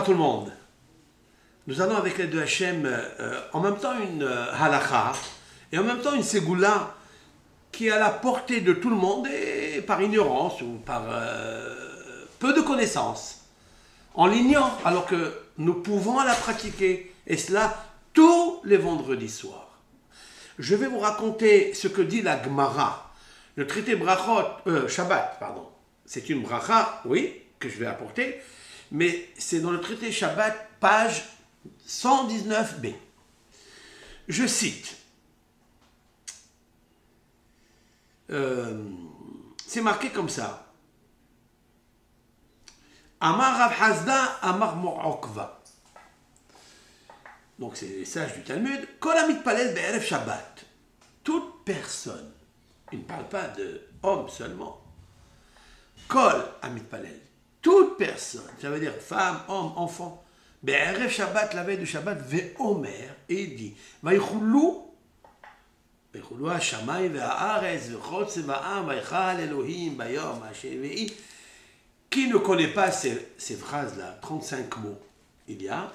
tout le monde. Nous allons avec l'aide de Hachem en même temps une halakha et en même temps une ségoula qui est à la portée de tout le monde et par ignorance ou par peu de connaissances. En l'ignore alors que nous pouvons la pratiquer et cela tous les vendredis soirs. Je vais vous raconter ce que dit la Gemara. Le traité Shabbat, pardon. C'est une bracha, oui, que je vais apporter, mais c'est dans le traité Shabbat, page 119b. Je cite. C'est marqué comme ça. Amar Rav Hasda, Amar Mu'okva. Donc c'est les sages du Talmud. Kol hamitpalel be'erev Shabbat. Toute personne, il ne parle pas d'homme seulement. Kol hamitpalel. Toute personne, ça veut dire femme, homme, enfant. Be'erev Shabbat, la veille de Shabbat, ve'omer, et il dit, vayichulu השמיים והארץ וכל צבאם ויכל אלוהים ביום השביעי. Qui ne connaît pas ces phrases-là, 35 mots, il y a.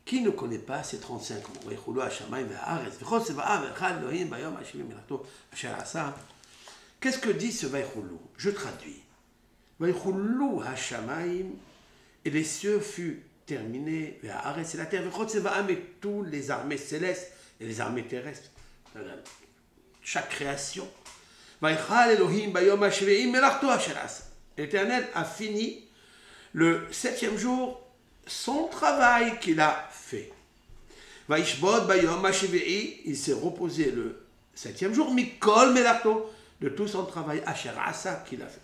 Qui ne connaît pas ces 35 mots? ויכולו השמיים והארץ וכל צבאם ויכל אלוהים ביום השביעי מלאכתו אשר עשה. Qu'est-ce que dit ce ויכולו? Je traduis. ויכולו השמיים, et les cieux furent terminés, והארץ et la terre, וכל צבאם et tous les armées célestes et les armées terrestres. Chaque création. L'Éternel a fini le 7e jour son travail qu'il a fait. Il s'est reposé le 7e jour, Mikol Melato, de tout son travail, Asherasa qu'il a fait.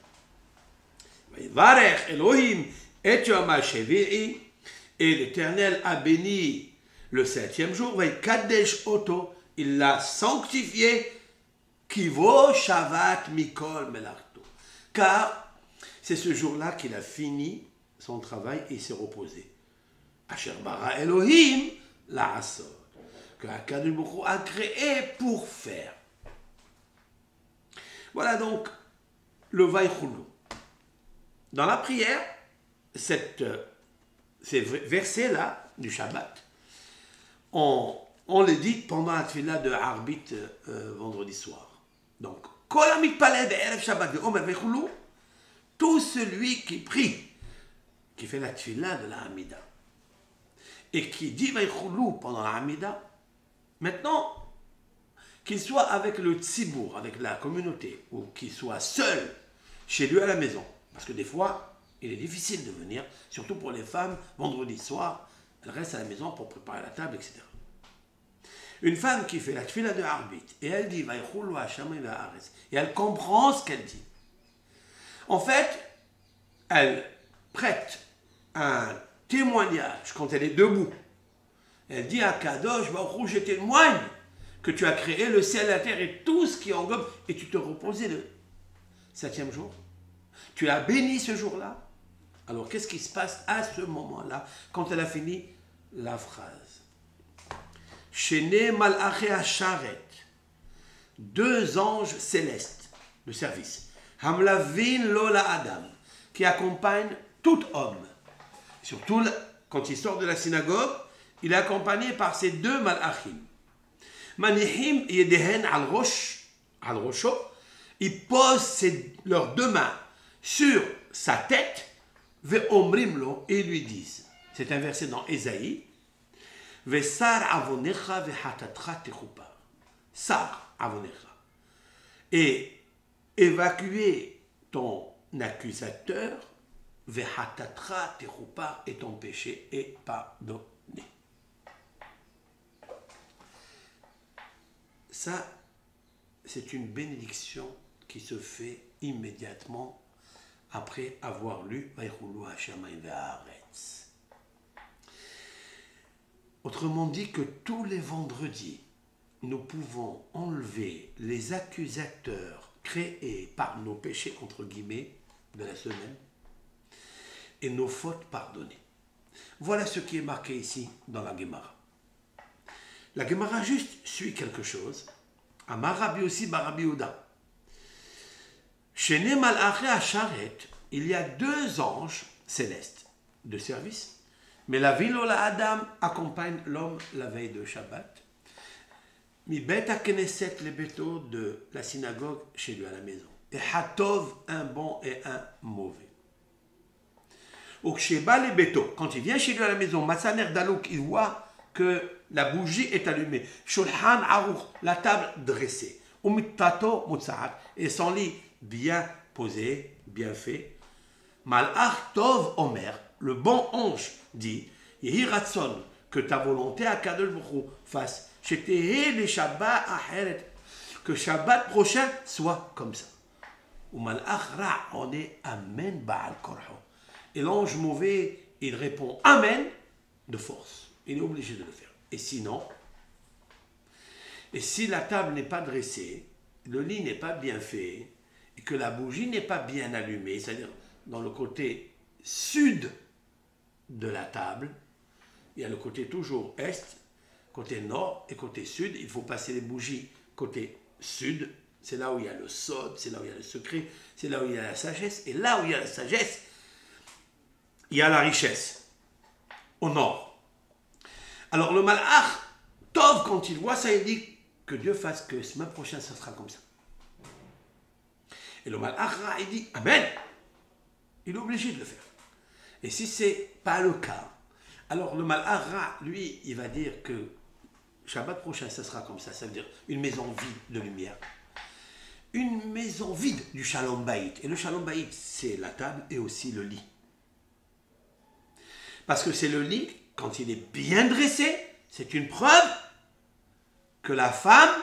Et l'Éternel a béni le 7e jour, Kadesh Oto, il l'a sanctifié, Kivo Shavat Mikol Melachto. Car c'est ce jour-là qu'il a fini son travail et il s'est reposé. Asher bara Elohim la Asod. Que HaKadosh Baruch Hu a créé pour faire. Voilà donc le Vaïchoulou. Dans la prière, ces versets-là du Shabbat, on les dit pendant la tefila de Arbit vendredi soir. Donc, tout celui qui prie, qui fait la tefila de la Hamida, et qui dit Vaïchoulou pendant la Hamida, maintenant, qu'il soit avec le tzibour, avec la communauté, ou qu'il soit seul chez lui à la maison, parce que des fois, il est difficile de venir, surtout pour les femmes, vendredi soir, elles restent à la maison pour préparer la table, etc. Une femme qui fait la tefila de Arbit, et elle dit, et elle comprend ce qu'elle dit. En fait, elle prête un témoignage quand elle est debout. Elle dit à Kadosh Baruch Hu, je témoigne que tu as créé le ciel, la terre et tout ce qui englobe, et tu te reposais le 7e jour. Tu as béni ce jour-là. Alors qu'est-ce qui se passe à ce moment-là, quand elle a fini la phrase? Shene Malaché Asharet, 2 anges célestes de service, Hamlavin Lola Adam, qui accompagnent tout homme. Surtout quand il sort de la synagogue, il est accompagné par ces 2 malachim. Manihim Yedehen al Rosho, ils posent leurs 2 mains sur sa tête, Ve'omrimlo, et lui disent, c'est un verset dans Ésaïe, Vesar avonecha vehatatra techupa. Sar avonecha. Et évacuer ton accusateur, vehatatra techupa, et ton péché est pardonné. Ça, c'est une bénédiction qui se fait immédiatement après avoir lu Vaïchoulou Hashamayim ve'aretz. Autrement dit que tous les vendredis, nous pouvons enlever les accusateurs créés par nos péchés, entre guillemets, de la semaine, et nos fautes pardonnées. Voilà ce qui est marqué ici dans la Gemara. La Gemara juste suit quelque chose. Amar Rabbi aussi Barabi Ouda. Chez Malaché Asharet, il y a 2 anges célestes de service. Mais la ville ou la Adam accompagne l'homme la veille de Shabbat. Mi bet ha-Knesset le beto de la synagogue chez lui à la maison. Et hatov, un bon et un mauvais. Au Ksheba le beto, quand il vient chez lui à la maison, Matsaner Dalouk, il voit que la bougie est allumée. Shulhan Aruch, la table dressée. Umittato Mutsaat, et son lit bien posé, bien fait. Malach Tov Omer, le bon ange, dit Yehi Ratson, que ta volonté à Kadosh Baruch Hu fasse. Shetehe le Shabbat Aheret, que Shabbat prochain soit comme ça. Ou Malach Ra, on est Amen Baal Korho. Et l'ange mauvais, il répond Amen de force. Il est obligé de le faire. Et sinon, et si la table n'est pas dressée, le lit n'est pas bien fait, et que la bougie n'est pas bien allumée, c'est-à-dire dans le côté sud de la table, il y a le côté toujours est, côté nord et côté sud, il faut passer les bougies côté sud, c'est là où il y a le sod, c'est là où il y a le secret, c'est là où il y a la sagesse, et là où il y a la sagesse, il y a la richesse, au nord. Alors le malach, Tov, quand il voit ça, il dit que Dieu fasse que semaine prochaine, ça sera comme ça. Et le malach, il dit Amen. Il est obligé de le faire. Et si ce n'est pas le cas, alors le malach, lui, il va dire que Shabbat prochain, ça sera comme ça. Ça veut dire une maison vide de lumière. Une maison vide du Shalom Bayit. Et le Shalom Bayit, c'est la table et aussi le lit. Parce que c'est le lit, quand il est bien dressé, c'est une preuve que la femme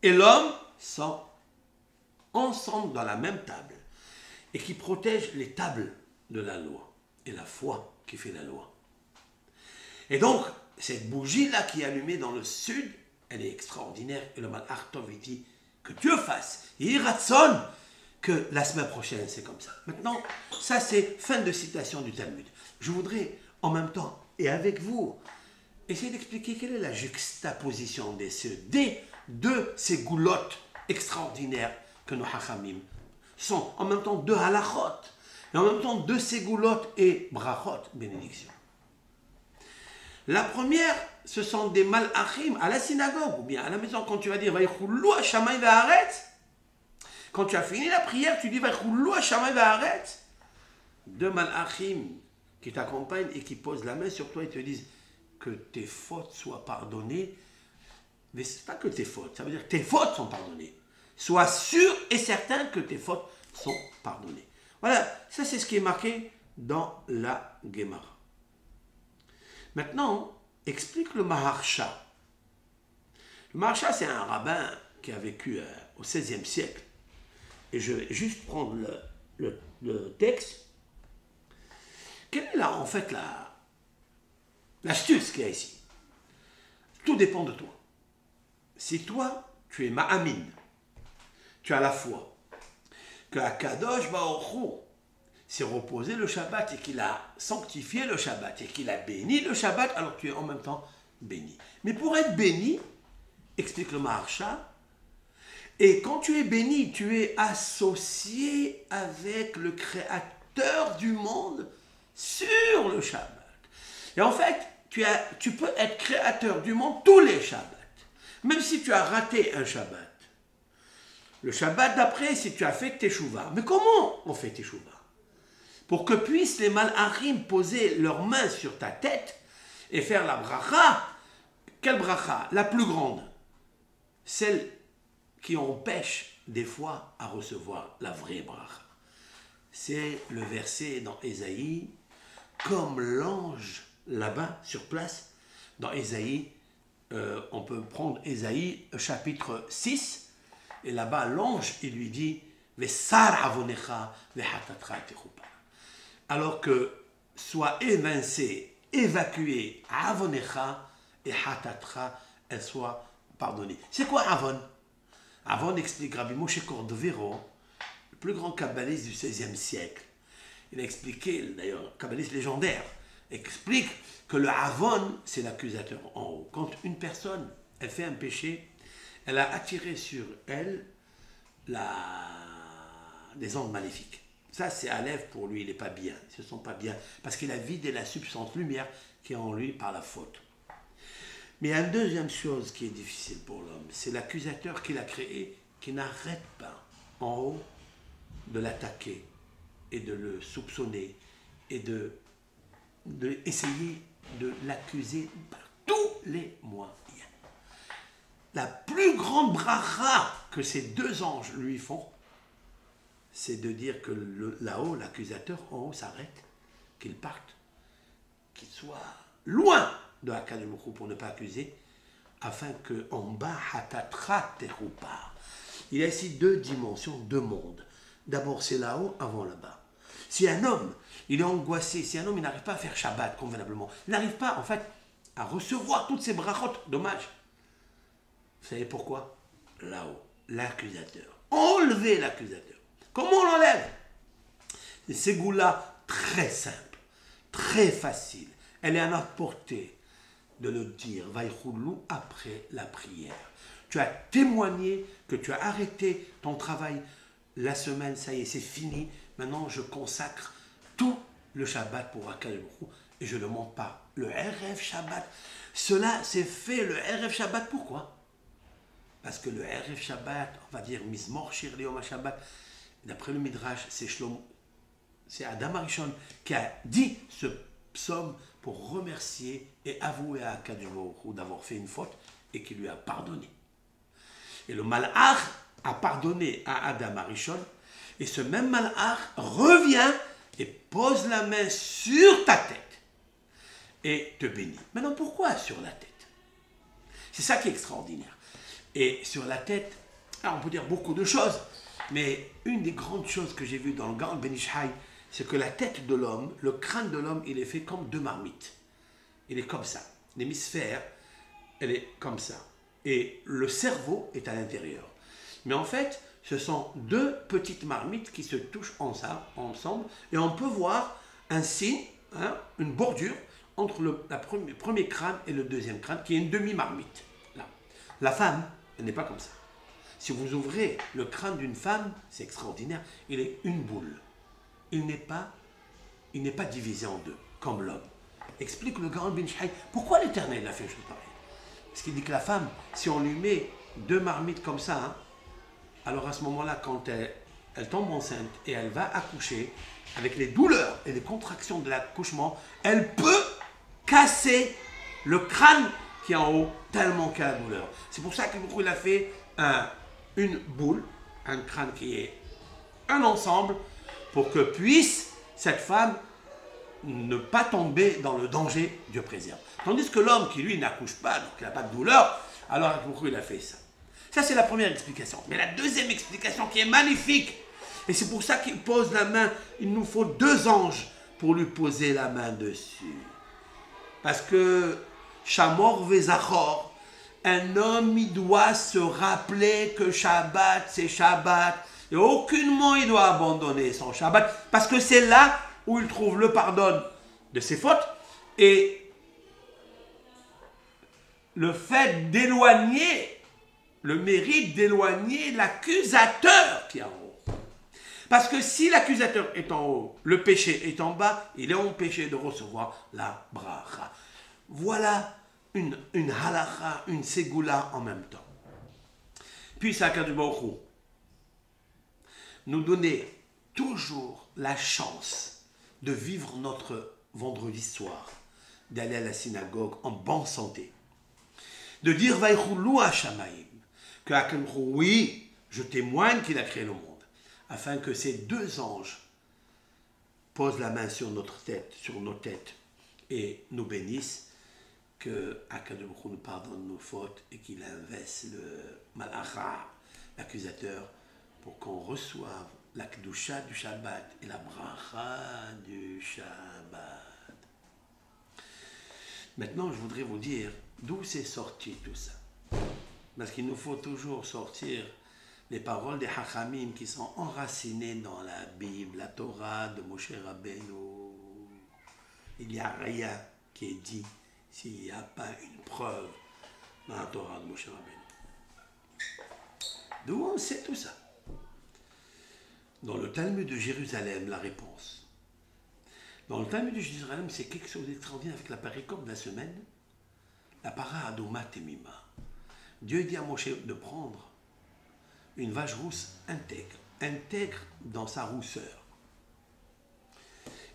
et l'homme sont ensemble dans la même table et qui protègent les tables de la loi et la foi qui fait la loi. Et donc, cette bougie-là qui est allumée dans le sud, elle est extraordinaire. Et le malach Tov dit que Dieu fasse, il ratson que la semaine prochaine c'est comme ça. Maintenant, ça c'est fin de citation du Talmud. Je voudrais en même temps et avec vous essayer d'expliquer quelle est la juxtaposition des deux ces goulottes extraordinaires que nos hachamim sont en même temps deux halachot et en même temps deux ségoulottes et brachot, bénédiction. La première, ce sont des malachim à la synagogue ou bien à la maison quand tu vas dire Vaïchoulou Hashamay Va'aretz. Quand tu as fini la prière, tu dis Vaïchoulou Hashamay Va'aretz. Deux malachim qui t'accompagnent et qui posent la main sur toi et te disent que tes fautes soient pardonnées. Mais ce n'est pas que tes fautes, ça veut dire que tes fautes sont pardonnées. Sois sûr et certain que tes fautes sont pardonnées. Voilà, ça c'est ce qui est marqué dans la Gemara. Maintenant, explique le Maharsha. Le Maharsha, c'est un rabbin qui a vécu au XVIe siècle. Et je vais juste prendre le texte. Quelle est là, en fait, l'astuce qu'il y a ici? Tout dépend de toi. Si toi, tu es Ma'amin, tu as la foi, que Akadosh Baruch Hu s'est reposé le Shabbat et qu'il a sanctifié le Shabbat et qu'il a béni le Shabbat, alors tu es en même temps béni. Mais pour être béni, explique le Maharsha, et quand tu es béni, tu es associé avec le Créateur du monde sur le Shabbat. Et en fait, tu peux être créateur du monde tous les Shabbats, même si tu as raté un Shabbat. Le Shabbat d'après, si tu as fait Teshuvah. Mais comment on fait Teshuvah? Pour que puissent les malachim poser leurs mains sur ta tête et faire la bracha. Quelle bracha? La plus grande. Celle qui empêche des fois à recevoir la vraie bracha. C'est le verset dans Ésaïe, comme l'ange là-bas sur place, dans Ésaïe, on peut prendre Ésaïe chapitre 6, et là-bas l'ange il lui dit Vesar avonecha vehatatra techupa. Alors que soit évincé, évacué, avonecha et hatatra, elle soit pardonnée. C'est quoi Avon? Avon, explique Rabbi Moshe Cordovero, le plus grand kabbaliste du XVIe siècle. Il a expliqué, d'ailleurs, kabbaliste légendaire, explique que le Avon, c'est l'accusateur en haut. Quand une personne, elle fait un péché, elle a attiré sur elle des ondes maléfiques. Ça, c'est Aleph pour lui, il n'est pas bien. Ils ne se sent pas bien. Parce qu'il a vidé la substance lumière qui est en lui par la faute. Mais il y a une deuxième chose qui est difficile pour l'homme. C'est l'accusateur qu'il a créé qui n'arrête pas en haut de l'attaquer et de le soupçonner et de essayer de l'accuser par tous les moyens. La plus grande bracha que ces deux anges lui font, c'est de dire que là-haut, l'accusateur en haut s'arrête, qu'il parte, qu'il soit loin de Hakadosh Baruch Hu pour ne pas accuser, afin qu'en bas, hatatra terupa. Il y a ici deux dimensions, deux mondes. D'abord, c'est là-haut, avant là-bas. Si un homme, il est angoissé, si un homme, il n'arrive pas à faire Shabbat convenablement, il n'arrive pas, en fait, à recevoir toutes ces brachot, dommage. Vous savez pourquoi? Là-haut, l'accusateur. Enlevez l'accusateur. Comment on l'enlève? C'est Ségoula très simple, très facile. Elle est à notre portée de le dire, Vaïchoulou, après la prière. Tu as témoigné que tu as arrêté ton travail. La semaine, ça y est, c'est fini. Maintenant, je consacre tout le Shabbat pour Hakadosh Baruch Hu et je ne monte pas. Le RF Shabbat, cela c'est fait, le RF Shabbat, pourquoi? Parce que le RF Shabbat, on va dire Mizmor Shir Leom Shabbat, d'après le Midrash, c'est Adam Arishon qui a dit ce psaume pour remercier et avouer à Hakadosh Baruch Hu d'avoir fait une faute et qu'il lui a pardonné. Et le Malach a pardonné à Adam Arishon, et ce même Malach revient et pose la main sur ta tête et te bénit. Maintenant, pourquoi sur la tête? C'est ça qui est extraordinaire. Et sur la tête, alors on peut dire beaucoup de choses, mais une des grandes choses que j'ai vues dans le Gan Ben Ish Hai, c'est que la tête de l'homme, le crâne de l'homme, il est fait comme deux marmites. Il est comme ça. L'hémisphère, elle est comme ça. Et le cerveau est à l'intérieur. Mais en fait, ce sont deux petites marmites qui se touchent ensemble, et on peut voir un signe, une bordure, entre le premier crâne et le deuxième crâne, qui est une demi-marmite. Là. La femme, elle n'est pas comme ça. Si vous ouvrez le crâne d'une femme, c'est extraordinaire, il est une boule. Il n'est pas divisé en deux, comme l'homme. Explique le Gaon Ben Ish Hai, pourquoi l'Éternel a fait une chose pareille? Parce qu'il dit que la femme, si on lui met deux marmites comme ça, alors à ce moment-là, quand elle tombe enceinte et elle va accoucher, avec les douleurs et les contractions de l'accouchement, elle peut casser le crâne qui est en haut, tellement qu'elle a la douleur. C'est pour ça qu'il a fait une boule, un crâne qui est un ensemble, pour que puisse cette femme ne pas tomber dans le danger, Dieu préserve. Tandis que l'homme qui, lui, n'accouche pas, donc il n'a pas de douleur, alors pourquoi il a fait ça? Ça, c'est la première explication. Mais la deuxième explication qui est magnifique, et c'est pour ça qu'il pose la main, il nous faut deux anges pour lui poser la main dessus. Parce que, Shamor Vezachor, un homme, il doit se rappeler que Shabbat, c'est Shabbat, et aucunement il doit abandonner son Shabbat, parce que c'est là où il trouve le pardon de ses fautes, et le fait d'éloigner, le mérite d'éloigner l'accusateur qui est en haut. Parce que si l'accusateur est en haut, le péché est en bas, il est empêché de recevoir la bracha. Voilà une halacha, une ségoula en même temps. Puis Hakadosh Baruch Hu nous donner toujours la chance de vivre notre vendredi soir, d'aller à la synagogue en bonne santé, de dire Vaïchoulou Hashamaim, que Hakadosh Baruch Hu, oui, je témoigne qu'il a créé le monde, afin que ces deux anges posent la main sur notre tête, sur nos têtes, et nous bénissent, que Hakadosh Baruch Hu nous pardonne nos fautes et qu'il inverse le malacha, l'accusateur, pour qu'on reçoive la kedusha du Shabbat et la bracha du Shabbat. Maintenant, je voudrais vous dire d'où c'est sorti tout ça. Parce qu'il nous faut toujours sortir les paroles des Hachamim qui sont enracinées dans la Bible, la Torah de Moshe Rabbeinu. Il n'y a rien qui est dit s'il n'y a pas une preuve dans la Torah de Moshe Rabbeinu. D'où on sait tout ça? Dans le Talmud de Jérusalem, la réponse. Dans le Talmud de Jérusalem, c'est quelque chose d'extraordinaire avec la péricope de la semaine. La para Adoma Temima. Dieu dit à Moshe de prendre une vache rousse intègre dans sa rousseur.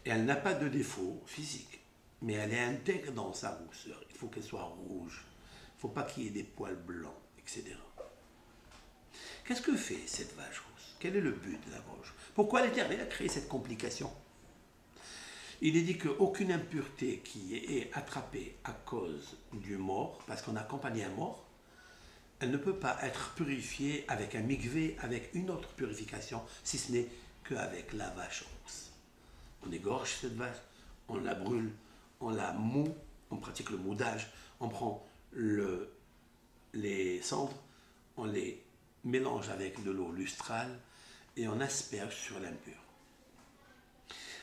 Et elle n'a pas de défaut physique, mais elle est intègre dans sa rousseur. Il faut qu'elle soit rouge. Il ne faut pas qu'il y ait des poils blancs, etc. Qu'est-ce que fait cette vache rousse? Quel est le but de la vache? Pourquoi l'Éternel a créé cette complication? Il est dit qu'aucune impureté qui est attrapée à cause du mort, parce qu'on a accompagné un mort, elle ne peut pas être purifiée avec un mikvé, avec une autre purification, si ce n'est qu'avec la vache rousse. On égorge cette vache, on la brûle, on la moud, on pratique le moudage, on prend les cendres, on les mélange avec de l'eau lustrale et on asperge sur l'impur.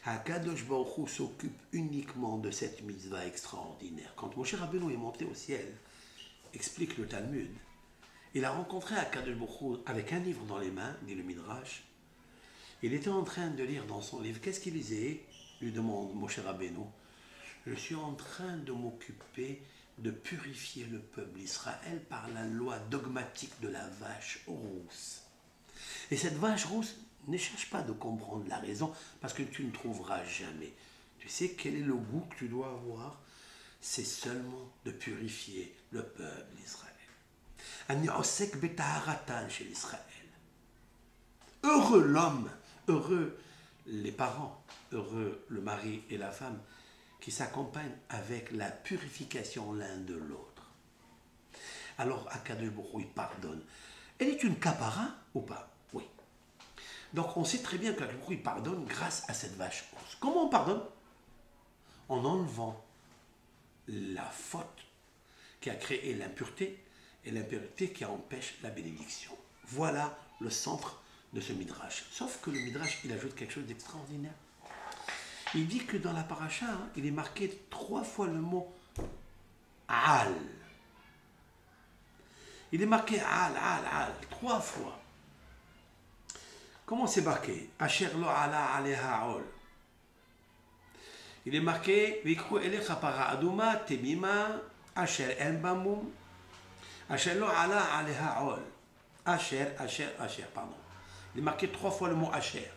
Akadosh Baruch Hu s'occupe uniquement de cette mitzvah extraordinaire. Quand Moshe Rabbeinu est monté au ciel, explique le Talmud, il a rencontré Akadosh Baruch Hu avec un livre dans les mains, dit le Midrash. Il était en train de lire dans son livre. Qu'est-ce qu'il lisait? Lui demande Moshe Rabbeinu. Je suis en train de m'occuper de purifier le peuple d'Israël par la loi dogmatique de la vache rousse. Et cette vache rousse, ne cherche pas de comprendre la raison, parce que tu ne trouveras jamais. Tu sais quel est le goût que tu dois avoir? C'est seulement de purifier le peuple d'Israël. Chez l'Israël. Heureux l'homme, heureux les parents, heureux le mari et la femme qui s'accompagnent avec la purification l'un de l'autre. Alors, Akadosh Baruch Hu, il pardonne. Elle est une kapara ou pas? Oui. Donc, on sait très bien qu'Akadosh Baruch Hu, il pardonne grâce à cette vache rousse. Comment on pardonne? En enlevant la faute qui a créé l'impureté et l'impureté qui empêche la bénédiction. Voilà le centre de ce midrash. Sauf que le midrash, il ajoute quelque chose d'extraordinaire. Il dit que dans la paracha, il est marqué 3 fois le mot al. Il est marqué al, 3 fois. Comment c'est marqué? Asher lo ala aleha ol. Il est marqué Vikru elecha para aduma temima asher en bamum asher lo ala aleha ol. Asher, pardon. Il est marqué 3 fois le mot asher.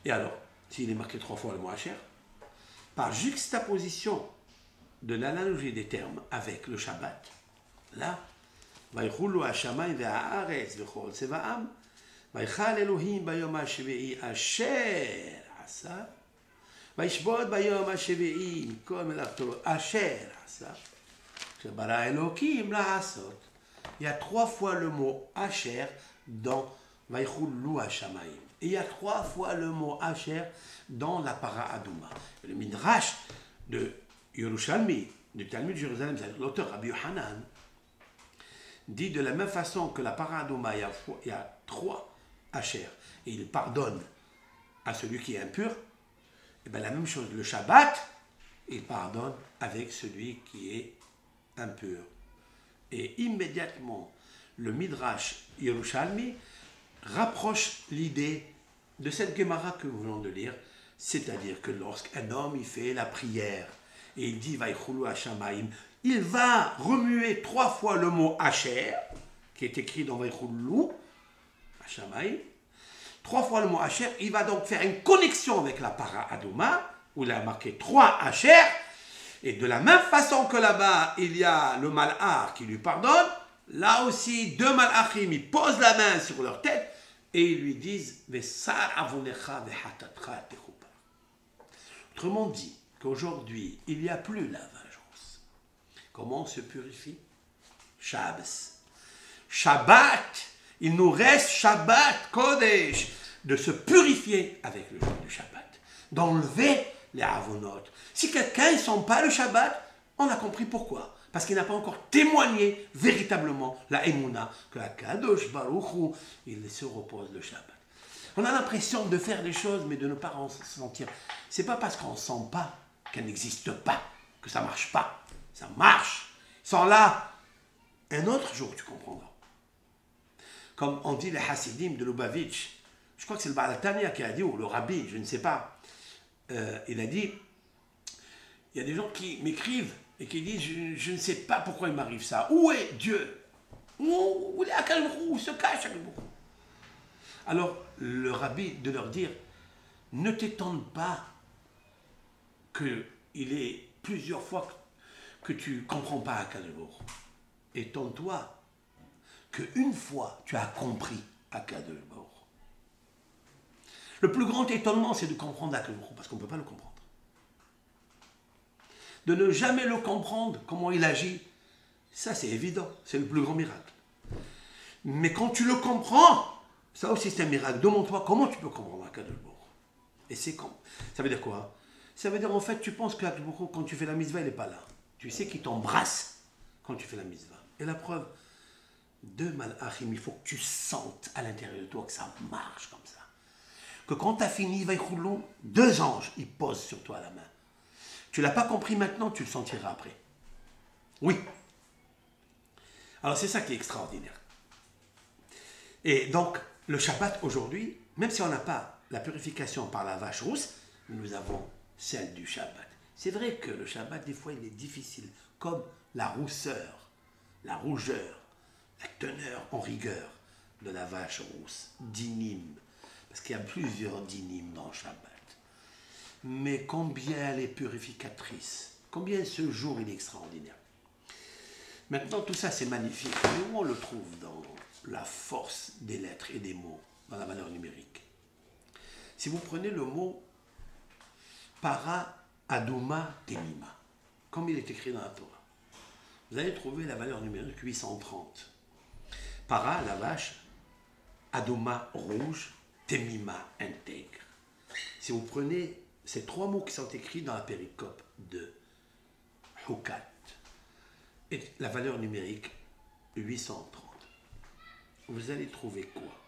Et alors, s'il est marqué 3 fois le mot asher, par juxtaposition de l'analogie des termes avec le Shabbat, là, Vaychulu hashamayim ve'haaretz v'chol tzevaam, Vaychal Elohim bayom hashvi'i asher asa, Vayishbot bayom hashvi'i mikol melachto asher asa, Shebara Elohim la'asot. Il y a 3 fois le mot asher dans Vaychulu hashamayim. Et il y a 3 fois le mot asher dans la para Aduma. Le midrash de Yerushalmi, du Talmud de Jérusalem, c'est l'auteur Rabbi Yohanan, dit de la même façon que la para Aduma, il y a 3 asher, et il pardonne à celui qui est impur, et bien la même chose, le Shabbat, il pardonne avec celui qui est impur. Et immédiatement, le midrash Yerushalmi rapproche l'idée de cette Gemara que nous venons de lire, c'est-à-dire que lorsqu'un homme il fait la prière et il dit Vaychulu hashamayim, il va remuer 3 fois le mot asher, qui est écrit dans Vaychulu hashamayim, 3 fois le mot asher, il va donc faire une connexion avec la para Aduma, où il a marqué 3 asher, et de la même façon que là-bas, il y a le malach qui lui pardonne, là aussi, 2 malachim, ils posent la main sur leur tête, et ils lui disent autrement dit, qu'aujourd'hui, il n'y a plus la vache rousse. Comment on se purifie? Shabbos. Shabbat, il nous reste Shabbat Kodesh, de se purifier avec le jour du Shabbat, d'enlever les avonotes. Si quelqu'un ne sent pas le Shabbat, on a compris pourquoi. Parce qu'il n'a pas encore témoigné véritablement la Emouna, que Akadosh Baruch Hu, il se repose le Shabbat. On a l'impression de faire des choses, mais de ne pas en sentir. C'est pas parce qu'on ne sent pas qu'elle n'existe pas, que ça ne marche pas. Ça marche. Sans là, un autre jour, tu comprendras. Comme on dit les Hasidim de Lubavitch, je crois que c'est le Baal Tanya qui a dit, ou le Rabbi, je ne sais pas, il a dit, il y a des gens qui m'écrivent et qui disent, je ne sais pas pourquoi il m'arrive ça. Où est Dieu? Où est Akadosh Baruch Hu? Où se cache Akadosh Baruch Hu? Alors, le Rabbi de leur dire, ne t'étonne pas qu'il est plusieurs fois que tu ne comprends pas Akadosh Baruch Hu. Étonne-toi qu'une fois tu as compris Akadosh Baruch Hu. Le plus grand étonnement, c'est de comprendre Akadosh Baruch Hu, parce qu'on ne peut pas le comprendre. De ne jamais le comprendre, comment il agit, ça c'est évident, c'est le plus grand miracle. Mais quand tu le comprends, ça aussi c'est un miracle. Demande-toi comment tu peux comprendre Akadosh Baruch Hu. Et c'est quand. Ça veut dire quoi? Ça veut dire en fait, tu penses que Akadosh Baruch Hu, quand tu fais la mitzvah, il n'est pas là. Tu sais qu'il t'embrasse quand tu fais la mitzvah. Et la preuve, de malachim, il faut que tu sentes à l'intérieur de toi que ça marche comme ça. Que quand tu as fini, Vaïchoulou, 2 anges, ils posent sur toi la main. Tu ne l'as pas compris maintenant, tu le sentiras après. Oui. Alors c'est ça qui est extraordinaire. Et donc, le Shabbat aujourd'hui, même si on n'a pas la purification par la vache rousse, nous avons celle du Shabbat. C'est vrai que le Shabbat, des fois, il est difficile, comme la rousseur, la rougeur, la teneur en rigueur de la vache rousse, dinim, parce qu'il y a plusieurs dinim dans le Shabbat. Mais combien elle est purificatrice, combien ce jour il est extraordinaire. Maintenant, tout ça c'est magnifique, mais où on le trouve dans la force des lettres et des mots, dans la valeur numérique? Si vous prenez le mot para aduma temima, comme il est écrit dans la Torah, vous allez trouver la valeur numérique 830. Para, la vache, aduma, rouge, temima, intègre. Si vous prenez ces 3 mots qui sont écrits dans la péricope de Hukat, et la valeur numérique 830, vous allez trouver quoi?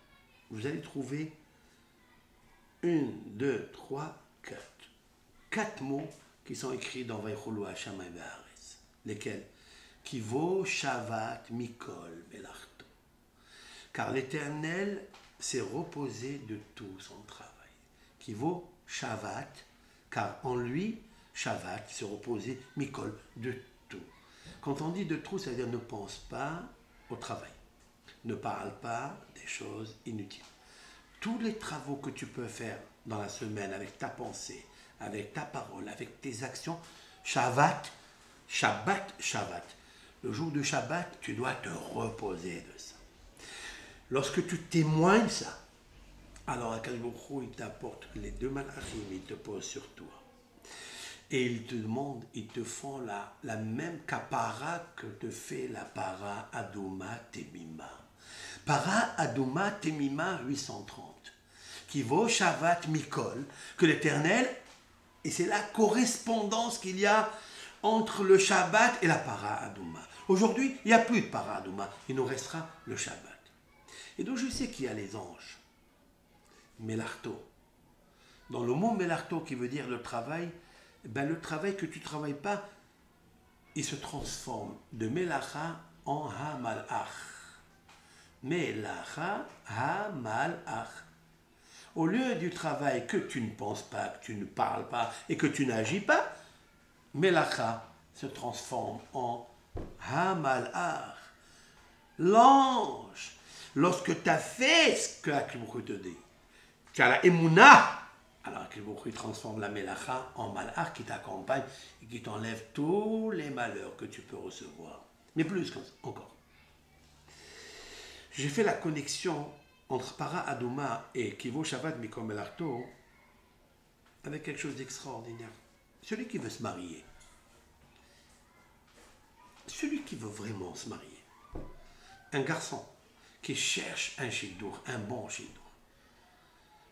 Vous allez trouver 1, 2, 3, 4. 4 mots qui sont écrits dans Vaïchoulou Hashamayim Ve'aretz. Lesquels? Kivo, Shavat, Mikol, Melachto. Car l'Éternel s'est reposé de tout son travail. Kivo, Shavat, car en lui, Shavat, se reposer, Mikol, de tout. Quand on dit de tout, ça veut dire ne pense pas au travail. Ne parle pas des choses inutiles. Tous les travaux que tu peux faire dans la semaine avec ta pensée, avec ta parole, avec tes actions, Shabbat, Shabbat, Shabbat. Le jour de Shabbat, tu dois te reposer de ça. Lorsque tu témoignes ça, alors Akadosh Baruch Hu, il t'apporte les 2 malachim, il te pose sur toi. Et ils te demandent, ils te font la même kapara que te fait la para Aduma Temima. Para Aduma Temima 830. Qui vaut Shavat Mikol, que l'Éternel, et c'est la correspondance qu'il y a entre le Shabbat et la para Aduma. Aujourd'hui, il n'y a plus de para Aduma, il nous restera le Shabbat. Et donc je sais qu'il y a les anges. Melarto. Dans le mot Melarto qui veut dire le travail, ben le travail que tu ne travailles pas, il se transforme de Melacha en Ha-Malach. Melacha Ha-Malach. Au lieu du travail que tu ne penses pas, que tu ne parles pas et que tu n'agis pas, Melacha se transforme en Ha-Malach. L'ange, lorsque tu as fait ce que Akadosh Baruch Hu te dit, tu as la Emouna, alors Akadosh Baruch Hu transforme la Melacha en Malach qui t'accompagne et qui t'enlève tous les malheurs que tu peux recevoir. Mais plus encore. J'ai fait la connexion entre Para Aduma et Kivo Shabbat Mikol Melarto avec quelque chose d'extraordinaire. Celui qui veut se marier, celui qui veut vraiment se marier, un garçon qui cherche un shiddur, un bon shiddur,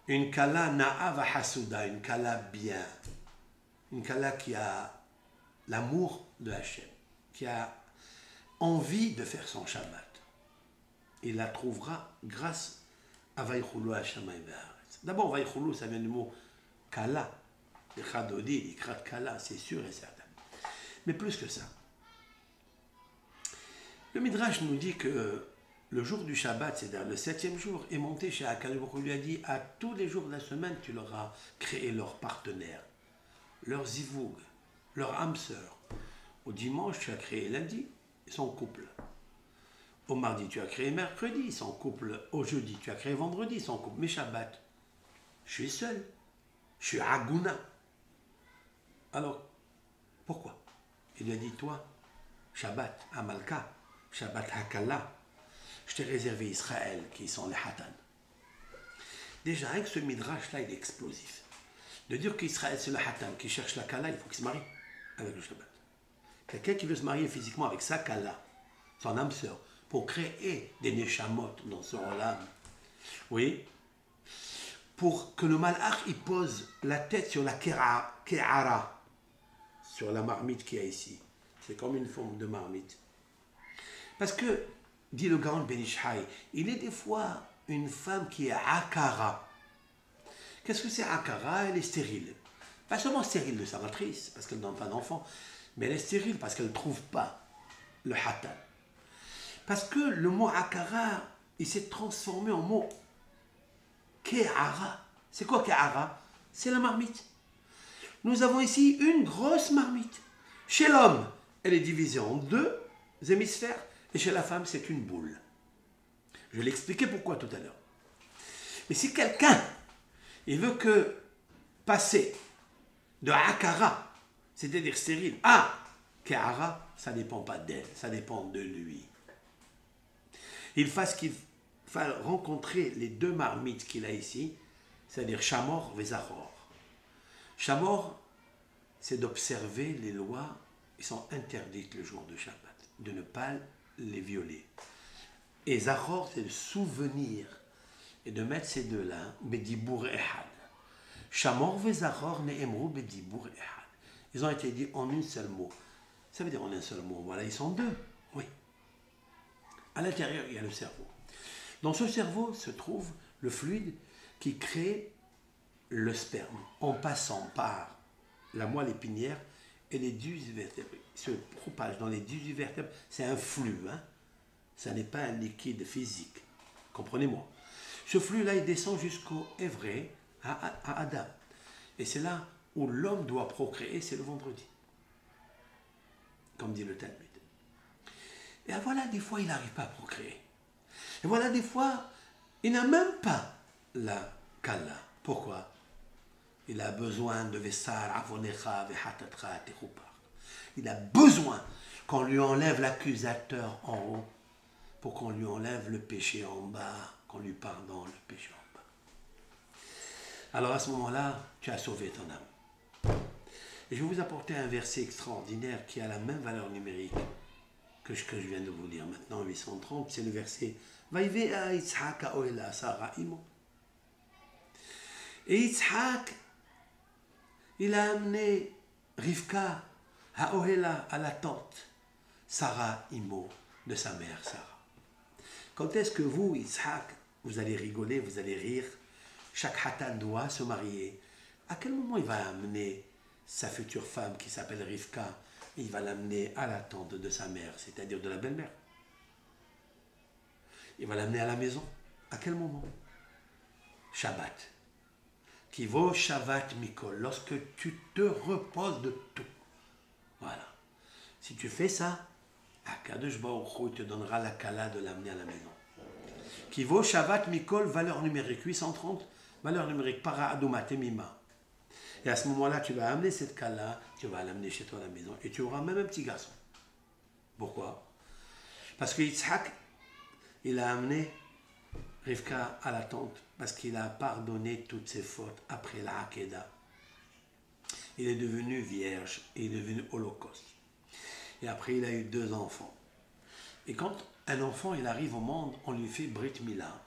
une kala na'ava hasuda, une kala bien, une kala qui a l'amour de Hachem, qui a envie de faire son Shabbat. Il la trouvera grâce à Vaïchoulou Hashamayim Ve'aretz. D'abord, Vaïchoulou, ça vient du mot kala, le chadodi, l'ikrat kala, c'est sûr et certain. Mais plus que ça, le Midrash nous dit que le jour du Shabbat, c'est-à-dire le 7e jour, est monté chez Akadosh Baruch Hu, lui a dit à tous les jours de la semaine, tu leur as créé leurs partenaires, leurs zivoug, leurs âmes sœurs. Au dimanche, tu as créé lundi, ils sont en couple. Au mardi, tu as créé mercredi, ils sont en couple. Au jeudi, tu as créé vendredi, ils sont en couple. Mais Shabbat, je suis seul. Je suis Aguna. Alors, pourquoi? Il lui a dit, toi, Shabbat, Amalka, Shabbat Hakala, je t'ai réservé Israël, qui sont les Hatan. Déjà, avec ce midrash-là, il est explosif. De dire qu'Israël, c'est le Hatan, qui cherche la Kala, il faut qu'il se marie avec le Shabbat. Quelqu'un qui veut se marier physiquement avec sa Kala, son âme sœur, pour créer des neshamot dans son olam, oui, pour que le malach il pose la tête sur la ke'ara, sur la marmite qu'il y a ici. C'est comme une forme de marmite. Parce que, dit le Gaon Ben Ish Hai, il est des fois une femme qui est akara. Qu'est-ce que c'est akara? Elle est stérile. Pas seulement stérile de sa matrice, parce qu'elle ne donne pas d'enfant, mais elle est stérile parce qu'elle ne trouve pas le hatan. Parce que le mot akara, il s'est transformé en mot ke'ara. C'est quoi ke'ara? C'est la marmite. Nous avons ici une grosse marmite. Chez l'homme, elle est divisée en 2 hémisphères, et chez la femme, c'est une boule. Je vais l'expliquer pourquoi tout à l'heure. Mais si quelqu'un, il veut que passer de akara, c'est-à-dire stérile, à ke'ara, ça ne dépend pas d'elle, ça dépend de lui. Il faut qu'il va rencontrer les 2 marmites qu'il a ici, c'est-à-dire Shamor et Zachor. Shamor, c'est d'observer les lois qui sont interdites le jour de Shabbat, de ne pas les violer. Et Zachor, c'est de souvenir et de mettre ces 2-là, Bedibour Ehad. Shamor et Zachor ne'emru Bedibour Ehad. Ils ont été dit en un seul mot. Ça veut dire en un seul mot. Voilà, ils sont 2. Oui. À l'intérieur, il y a le cerveau. Dans ce cerveau se trouve le fluide qui crée le sperme en passant par la moelle épinière et les 18 vertèbres. Il se propage dans les 18 vertèbres. C'est un flux, hein? Ça n'est pas un liquide physique. Comprenez-moi. Ce flux-là, il descend jusqu'au Évré, à Adam. Et c'est là où l'homme doit procréer, c'est le vendredi. Comme dit le Talmud. Et voilà, des fois, il n'arrive pas à procréer. Et voilà, des fois, il n'a même pas la kala. Pourquoi? Il a besoin de Vessar, Avonecha, Vehatatra, Techupar. Il a besoin qu'on lui enlève l'accusateur en haut pour qu'on lui enlève le péché en bas, qu'on lui pardonne le péché en bas. Alors à ce moment-là, tu as sauvé ton âme. Et je vais vous apporter un verset extraordinaire qui a la même valeur numérique que je viens de vous lire maintenant, 830, c'est le verset Vaïvea Yitzhak Ohela Sarah Imo. Et Yitzhak, il a amené Rivka à Ohela, à la tente, Sarah Imo, de sa mère Sarah. Quand est-ce que vous, Yitzhak, vous allez rigoler, vous allez rire? Chaque hatan doit se marier. À quel moment il va amener sa future femme qui s'appelle Rivka? Il va l'amener à la tente de sa mère, c'est-à-dire de la belle-mère. Il va l'amener à la maison. À quel moment? Shabbat. Qui vaut Shabbat Mikol, lorsque tu te reposes de tout. Voilà. Si tu fais ça, Akadosh Baruch Hu te donnera la kala de l'amener à la maison. Qui vaut Shabbat Mikol, valeur numérique 830, valeur numérique para Aduma Temima. Et à ce moment-là, tu vas amener cette kala, tu vas l'amener chez toi à la maison, et tu auras même un petit garçon. Pourquoi? Parce que Yitzhak, il a amené Rivka à la tente, parce qu'il a pardonné toutes ses fautes après la Hakeda. Il est devenu vierge, et il est devenu holocauste. Et après, il a eu 2 enfants. Et quand un enfant il arrive au monde, on lui fait Brit Mila.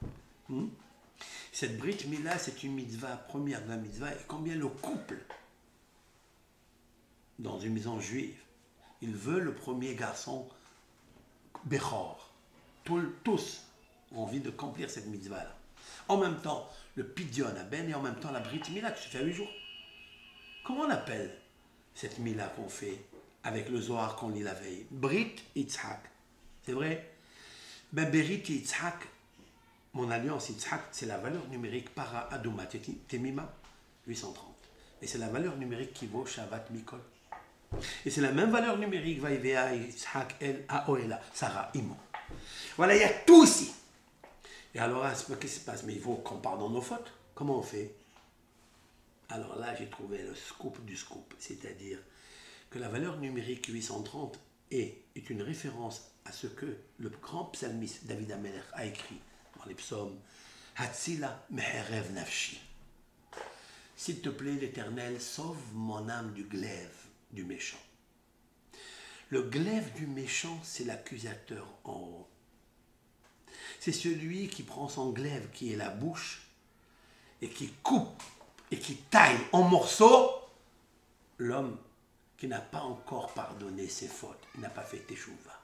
Cette Brit Mila, c'est une mitzvah, première de la mitzvah, et combien le couple, dans une maison juive, il veut le premier garçon Bechor. Tous ont envie de accomplir cette mitzvah-là. En même temps, le Pidyon Aben et en même temps la Brit Mila qui se fait à 8 jours. Comment on appelle cette Mila qu'on fait avec le Zohar qu'on lit la veille? Brit Yitzhak. C'est vrai? Ben Beriti Yitzhak, mon alliance Yitzhak, c'est la valeur numérique para Aduma Temima, 830. Et c'est la valeur numérique qui vaut Shabbat Mikol. Et c'est la même valeur numérique, Vaivea Yitzhak El Aoela, Sarah Imo. Voilà, il y a tout ici. Et alors, qu'est-ce qui se passe? Mais il faut qu'on pardonne nos fautes. Comment on fait? Alors là, j'ai trouvé le scoop du scoop, c'est-à-dire que la valeur numérique 830 est une référence à ce que le grand psalmiste David Amelech a écrit dans les psaumes Hatzila meherev nafshi. S'il te plaît, l'Éternel, sauve mon âme du glaive du méchant. Le glaive du méchant, c'est l'accusateur en haut. C'est celui qui prend son glaive, qui est la bouche, et qui coupe et qui taille en morceaux l'homme qui n'a pas encore pardonné ses fautes, il n'a pas fait teshuva.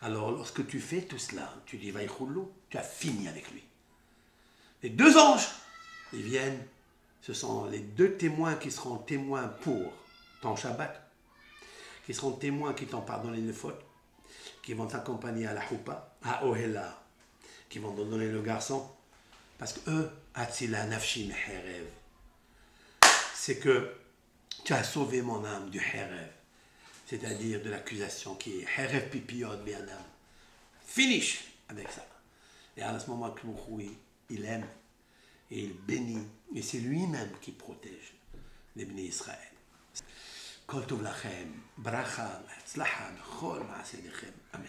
Alors lorsque tu fais tout cela, tu dis Vaïchoulou, tu as fini avec lui. Les deux anges, ils viennent, ce sont les deux témoins qui seront témoins pour ton Shabbat, qui seront témoins qui t'ont pardonné les fautes, qui vont t'accompagner à la Choupa, à Ohela, qui vont te donner le garçon, parce que eux, Atzila Nafshi Meherev, c'est que tu as sauvé mon âme du Herev, c'est-à-dire de l'accusation qui est Herev Pipiot Bianam. Finish avec ça. Et à ce moment, il aime et il bénit, et c'est lui-même qui protège les bénis Israël. Kol tov lachem, bracha, tzlacha, b'chol ma'aseh yedechem. Amen.